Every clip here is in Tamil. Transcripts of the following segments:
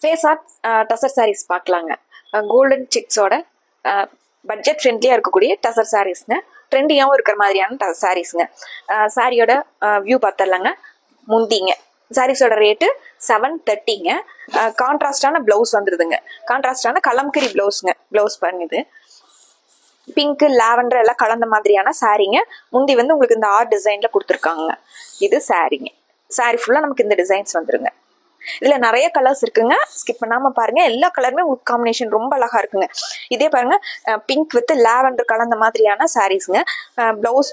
ஃபேஸ் ஆர்ட் டசர் சாரீஸ் பார்க்கலாங்க. கோல்டன் செக்ஸோட பட்ஜெட் ஃப்ரெண்ட்லியாக இருக்கக்கூடிய டசர் சாரீஸ்ங்க. ட்ரெண்டியாகவும் இருக்கிற மாதிரியான சாரீஸ்ங்க. சாரியோட வியூ பார்த்துடலாங்க. முந்திங்க சாரீஸோட ரேட்டு 730ங்க. கான்ட்ராஸ்டான பிளவுஸ் வந்துடுதுங்க. கான்ட்ராஸ்டான கலம்கரி பிளவுஸ்ங்க. பிளவுஸ் பண்ணுது பிங்க் லாவெண்டர் எல்லாம் கலந்த மாதிரியான சாரீங்க. முந்தி வந்து உங்களுக்கு இந்த ஆர்ட் டிசைன்ல கொடுத்துருக்காங்க. இது சாரீங்க. சாரீ ஃபுல்லா நமக்கு இந்த டிசைன்ஸ் வந்துருங்க. இதுல நிறைய கலர்ஸ் இருக்குங்க. ஸ்கிப் பண்ணாம பாருங்க. எல்லா கலருமே உங்களுக்கு காம்பினேஷன் ரொம்ப அழகா இருக்குங்க. இதே பாருங்க, பிங்க் வித் லாவெண்டர் கலந்த மாதிரியான சாரீஸ்ங்க. பிளவுஸ்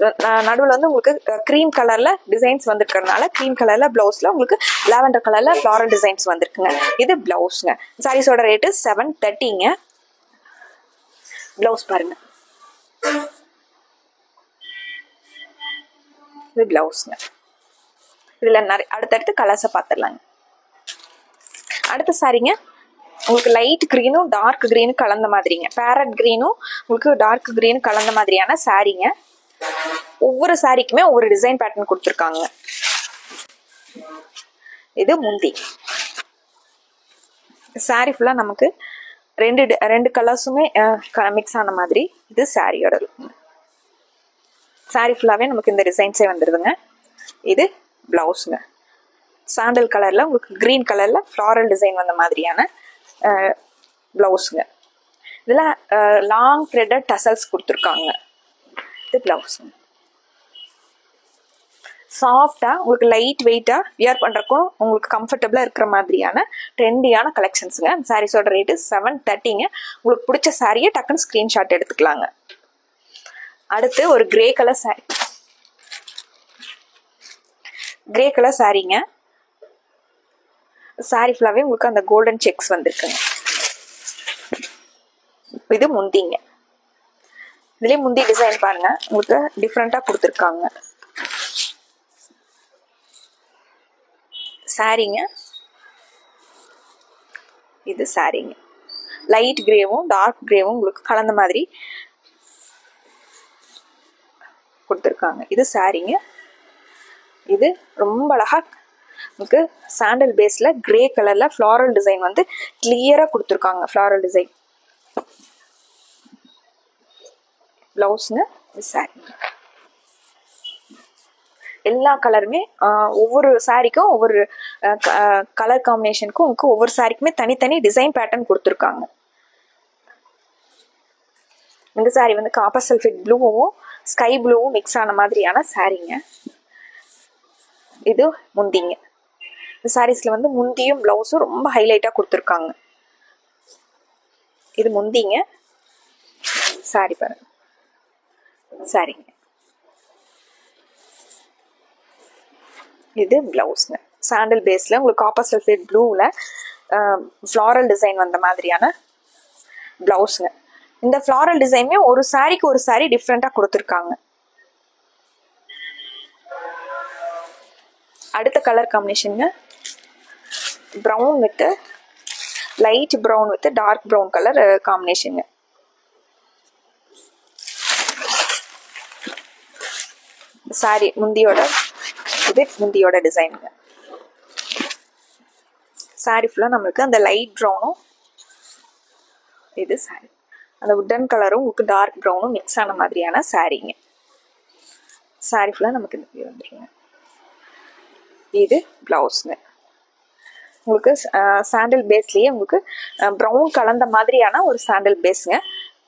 நடுவில் வந்து உங்களுக்கு கிரீம் கலர்ல டிசைன்ஸ் வந்துருக்கறதுனால கிரீம் கலர்ல பிளவுஸ்ல உங்களுக்கு லாவெண்டர் கலர்ல ஃபிளாரல் டிசைன்ஸ் வந்திருக்குங்க. இது பிளவுஸ்ங்க. சாரீஸோட ரேட்டு 730ங்க. பிளவுஸ் பாருங்க. இது பிளவுஸ்ங்க. இதுல நிறைய அடுத்தடுத்து கலர்ஸை பார்த்துடலாங்க. அடுத்த சாரிங்க உங்களுக்கு லைட் கிரீனும் டார்க் கிரீனும் கலந்த மாதிரிங்க. பேரட் கிரீனும் உங்களுக்கு டார்க் கிரீனும் கலந்த மாதிரியான சாரிங்க. ஒவ்வொரு சாரிக்குமே ஒவ்வொரு டிசைன் பேட்டர்ன் கொடுத்துருக்காங்க. இது முந்தி. சாரி ஃபுல்லா நமக்கு ரெண்டு கலர்ஸுமே மிக்ஸ் ஆன மாதிரி இது சாரியோட இருக்குங்க. சாரி ஃபுல்லாவே நமக்கு இந்த டிசைன்ஸே வந்துடுதுங்க. இது பிளவுஸ்ங்க. சாண்டல் கலர்ல உங்களுக்கு கிரீன் கலர்ல ஃபிளாரல் டிசைன் வந்த மாதிரியான பிளவுஸ்ங்க. இதுல லாங் த்ரெட்டட் டசல்ஸ் கொடுத்துருக்காங்க. இது பிளவுஸ்ங்க. சாஃப்டா உங்களுக்கு லைட் வெயிட்டா வியர் பண்றதுக்கும் உங்களுக்கு கம்ஃபர்டபுளா இருக்கிற மாதிரியான ட்ரெண்டியான கலெக்ஷன்ஸுங்க. சாரீஸோட ரேட்டு 730ங்க. உங்களுக்கு பிடிச்ச சாரியை டக்குன்னு ஸ்கிரீன்ஷாட் எடுத்துக்கலாங்க. அடுத்து ஒரு grey colour sorry. Grey colour சாரிங்க. சாரி ஃபுல்லாவே உங்களுக்கு அந்த கோல்டன் செக்ஸ் வந்திருக்குங்க. இது முந்திங்க. இதுலயே முந்தி டிசைன் பாருங்க, உங்களுக்கு டிஃப்ரெண்டா கொடுத்துருக்காங்க. சாரிங்க. இது சாரிங்க. லைட் கிரேவும் டார்க் கிரேவும் உங்களுக்கு கலந்த மாதிரி கொடுத்துருக்காங்க. இது சாரிங்க. இது ரொம்ப அழகா உங்களுக்கு சாண்டல் பேஸ்ல கிரே கலர்ல ஃபிளாரல் டிசைன் வந்து கிளியரா கொடுத்துருக்காங்க. ஃபிளாரல் டிசைன் பிளவுஸ்ங்க. சாரிங்க. எல்லா கலருமே ஒவ்வொரு சாரிக்கும் ஒவ்வொரு கலர் காம்பினேஷனுக்கும் உங்களுக்கு ஒவ்வொரு சாரிக்குமே தனித்தனி டிசைன் பேட்டர்ன் கொடுத்துருக்காங்க. இந்த சாரி வந்து காப்பர் சல்ஃபேட் ப்ளூவும் ஸ்கை ப்ளூவும் மிக்ஸ் ஆன மாதிரியான சாரிங்க. இது முந்திங்க. இந்த சாரீஸ்ல வந்து முந்தியும் பிளவுஸும் ரொம்ப ஹைலைட்டா கொடுத்துருக்காங்க. இது முந்திங்க. சாரி பாருங்க. சாரிங்க. இது பிளவுஸ்ங்க. சாண்டல் பேஸ்ல உங்களுக்கு காப்பர் சல்ஃபேட் ப்ளூல ஃபிளாரல் டிசைன் வந்த மாதிரியான பிளவுஸ்ங்க. இந்த ஃபிளாரல் டிசைனுமே ஒரு சாரிக்கு ஒரு சாரி டிஃப்ரெண்டா கொடுத்துருக்காங்க. அடுத்த கலர் காம்பினேஷனுங்க brown with light brown with dark brown colour காம்பினேஷனுங்க. சாரி முந்தியோட இது முந்தியோட டிசைனுங்க. சாரி ஃபுல்லா நம்மளுக்கு அந்த லைட் ப்ரௌனும் இது சாரி அந்த உட்டன் கலரும் உங்களுக்கு டார்க் ப்ரௌனும் மிக்ஸ் ஆன மாதிரியான சாரிங்க. சாரி ஃபுல்லா நமக்கு இந்த வந்துருங்க. இது பிளவுஸ்ங்க. உங்களுக்கு சாண்டல் பேஸ்லயே உங்களுக்கு ப்ரௌன் கலந்த மாதிரியான ஒரு சாண்டல் பேஸ்ங்க.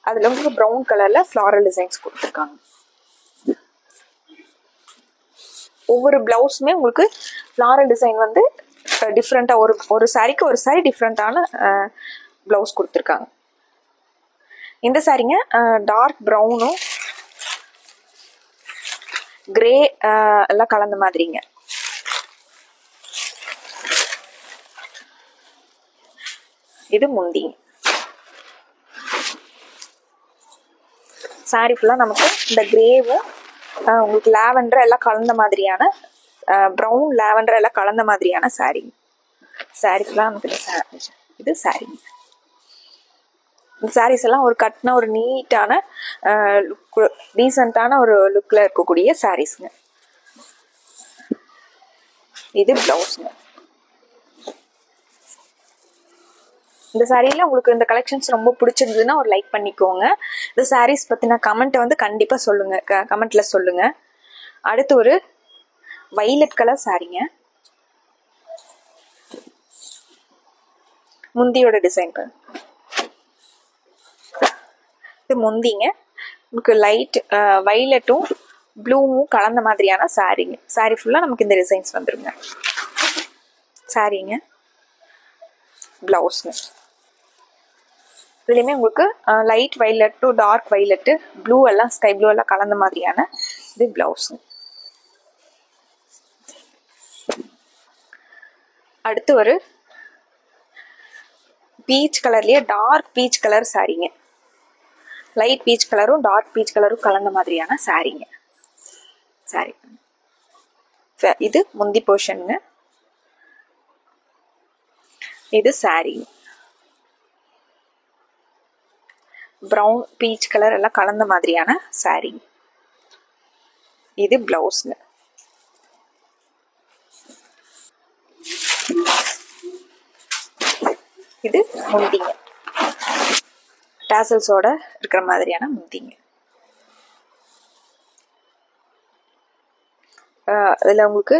அதுல உங்களுக்கு ப்ரௌன் கலர்ல ஃபிளாரல் டிசைன்ஸ் கொடுத்துருக்காங்க. ஒவ்வொரு பிளவுஸுமே உங்களுக்கு ஃபிளாரல் டிசைன் வந்து டிஃப்ரெண்டா ஒரு சாரிக்கு ஒரு சாரி டிஃப்ரெண்டான பிளவுஸ் கொடுத்துருக்காங்க. இந்த சாரிங்க டார்க் ப்ரௌனும் கிரே எல்லாம் கலந்த மாதிரிங்க. இது முந்திங்க. சாரி ஃபுல்லா நமக்கு இந்த கிரேவும் உங்களுக்கு லாவெண்டர் எல்லாம் கலந்த மாதிரியான ப்ரௌன் லாவெண்டர் எல்லாம் கலந்த மாதிரியான சாரி. சாரி ஃபுல்லா நமக்கு இது சாரிங்க. இந்த சாரீஸ் எல்லாம் ஒரு கட்னா ஒரு நீட்டான லுக் டீசென்டான ஒரு லுக்ல இருக்கக்கூடிய சாரீஸ்ங்க. இது பிளவுஸ்ங்க. இந்த சாரியில் உங்களுக்கு இந்த கலெக்ஷன்ஸ் ரொம்ப பிடிச்சிருந்ததுன்னா ஒரு லைக் பண்ணிக்கோங்க. இந்த சாரீஸ் பற்றின கமெண்ட்டை வந்து கண்டிப்பாக சொல்லுங்கள், கமெண்ட்டில் சொல்லுங்கள். அடுத்து ஒரு வைலட் கலர் சாரீங்க. முந்தியோட டிசைன் இது முந்திங்க. நமக்கு லைட் வைலட்டும் ப்ளூவும் கலந்த மாதிரியான சாரீங்க. சாரீ ஃபுல்லாக நமக்கு இந்த டிசைன்ஸ் வந்துருங்க. சாரீங்க, ப்ளவுஸுங்க. இதுலேயுமே உங்களுக்கு light violet to dark violet, blue எல்லாம் ஸ்கை ப்ளூ எல்லாம் கலந்த மாதிரியான இது ப்ளவுஸுங்க. அடுத்து ஒரு பீச் கலர்லேயே டார்க் பீச் கலர் சாரீங்க. லைட் பீச் கலரும் டார்க் பீச் கலரும் கலந்த மாதிரியான சாரீங்க. சாரி, இது முந்தி போர்ஷனுங்க. இது சாரி, ப்ரௌன் பீச் கலர் எல்லாம் கலந்த மாதிரியான சாரி. இது பிளவுஸ்ங்க. இது முந்திங்க, டாசல்ஸோட இருக்கிற மாதிரியான முந்திங்க. அதில் உங்களுக்கு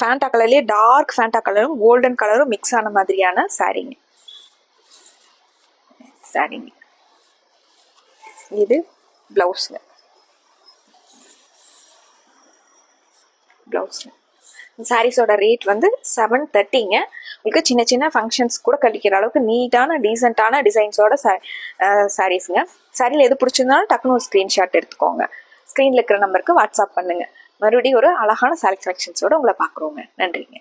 ஃபேண்டா கலர்லேயே டார்க் ஃபேண்டா கலரும் கோல்டன் கலரும் மிக்ஸ் ஆன மாதிரியான சாரீங்க. சாரீங்க, இது பிளவுஸுங்க. பிளவுஸுங்க. சாரீஸோட ரேட் வந்து 730ங்க. உங்களுக்கு சின்ன சின்ன ஃபங்க்ஷன்ஸ் கூட கழிக்கிற அளவுக்கு நீட்டான டீசெண்டான டிசைன்ஸோட சாரீஸுங்க. சாரியில் எது பிடிச்சிருந்தாலும் டக்குனு ஒரு ஸ்க்ரீன்ஷாட் எடுத்துக்கோங்க. ஸ்க்ரீனில் இருக்கிற நம்பருக்கு வாட்ஸ்அப் பண்ணுங்க. மறுபடியும் ஒரு அழகான சாரி கலெக்ஷன்ஸோட உங்களை பார்க்குறோங்க. நன்றிங்க.